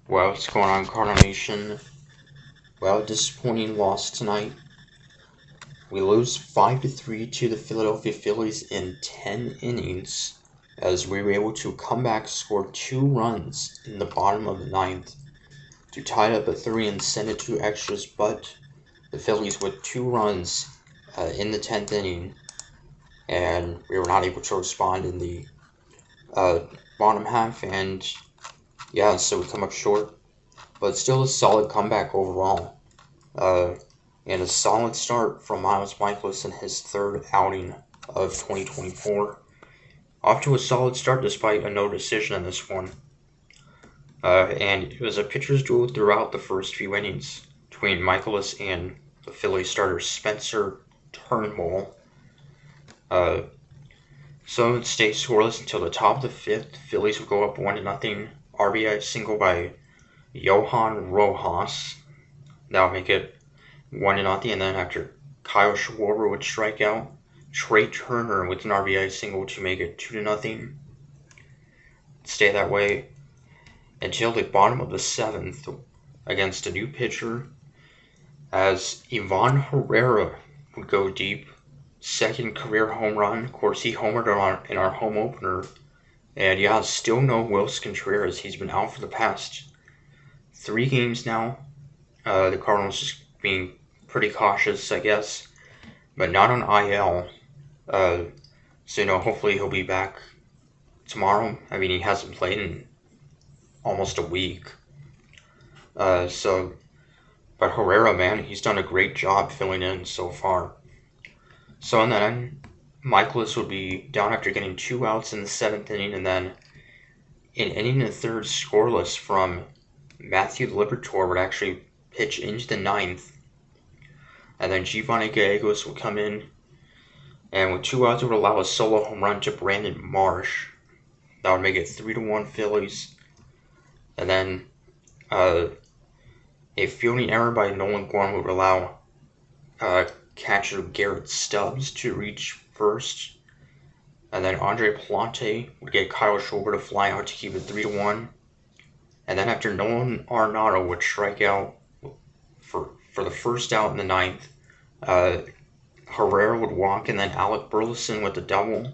Well, what's going on, Cardinal Nation? Well, disappointing loss tonight. We lose 5-3 to the Philadelphia Phillies in 10 innings, as we were able to come back, score 2 runs in the bottom of the ninth to tie it up at 3 and send it to extras, but the Phillies with 2 runs in the 10th inning, and we were not able to respond in the bottom half, and yeah, so we come up short, but still a solid comeback overall. And a solid start from Miles Mikolas in his third outing of 2024. Off to a solid start despite a no decision in this one. And it was a pitcher's duel throughout the first few innings between Mikolas and the Phillies starter Spencer Turnbull. So it stayed scoreless until the top of the fifth. Phillies would go up 1-0. RBI single by Johan Rojas. That would make it 1-0, and then after Kyle Schwarber would strike out, Trey Turner with an RBI single to make it 2-0. Stay that way until the bottom of the seventh against a new pitcher, as Ivan Herrera would go deep. Second career home run. Of course, he homered in our home opener. And yeah, still no Wilson Contreras. He's been out for the past 3 games now. The Cardinals just being pretty cautious, I guess, but not on IL. So hopefully he'll be back tomorrow. I mean, he hasn't played in almost a week. But Herrera, man, he's done a great job filling in so far. So and then Mikolas would be down after getting 2 outs in the 7th inning, and then an inning and a third scoreless from Matthew Liberatore would actually pitch into the 9th. And then Giovanni Gallegos would come in, and with 2 outs, it would allow a solo home run to Brandon Marsh. That would make it 3-1 Phillies. And then a fielding error by Nolan Gorman would allow catcher Garrett Stubbs to reach first. And then Andre Plante would get Kyle Schwarber to fly out to keep it 3-1. And then after Nolan Arenado would strike out for the first out in the 9th, Herrera would walk, and then Alec Burleson with the double.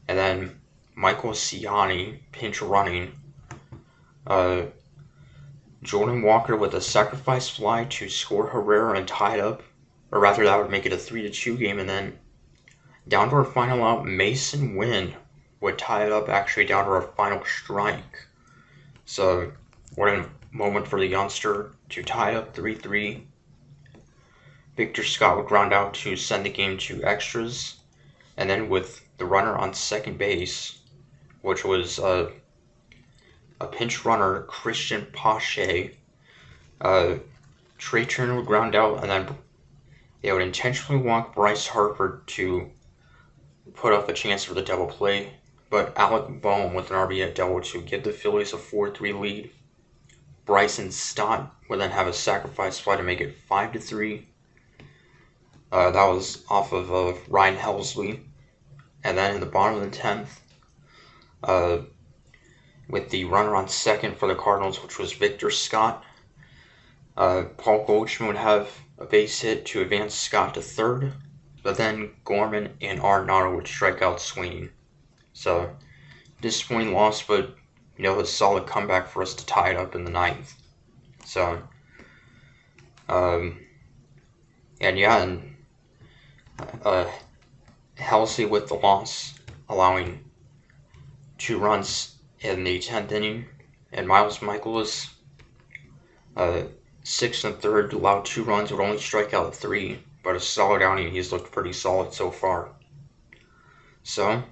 And then Michael Ciani pinch running. Jordan Walker with a sacrifice fly to score Herrera and tie it up. Or rather, that would make it a 3-2 game. And then down to our final out, Mason Wynn would tie it up, actually down to our final strike. So what a moment for the youngster to tie it up 3-3. Victor Scott would ground out to send the game to extras. And then with the runner on second base, which was a pinch runner, Christian Pache, Trey Turner would ground out, and then they would intentionally walk Bryce Harper to put up a chance for the double play. But Alec Bohm with an RBI double to give the Phillies a 4-3 lead. Bryson Stott would then have a sacrifice fly to make it 5-3. That was off of Ryan Helsley. And then in the bottom of the 10th, with the runner on second for the Cardinals, which was Victor Scott, Paul Goldschmidt would have a base hit to advance Scott to third, but then Gorman and Arenado would strike out swinging. So, disappointing loss, but a solid comeback for us to tie it up in the 9th. So, Helsley with the loss, allowing 2 runs in the 10th inning, and Miles Mikolas, 6th and 3rd, allowed 2 runs, would only strike out 3, but a solid outing. He's looked pretty solid so far. So,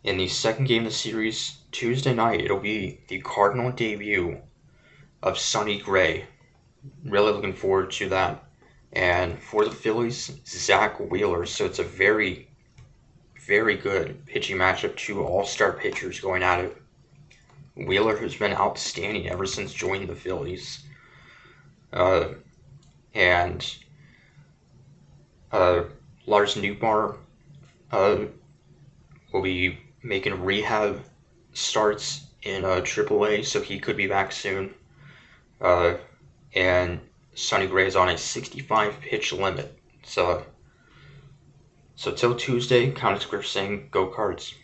in the second game of the series, Tuesday night, it'll be the Cardinal debut of Sonny Gray. Really looking forward to that. And for the Phillies, Zach Wheeler. So it's a very, very good pitching matchup. 2 all-star pitchers going at it. Wheeler, who's been outstanding ever since joining the Phillies. And Lars Nootbaar will be making rehab starts in AAA, so he could be back soon. And Sonny Gray is on a 65 pitch limit. So till Tuesday, County Square saying go Cards.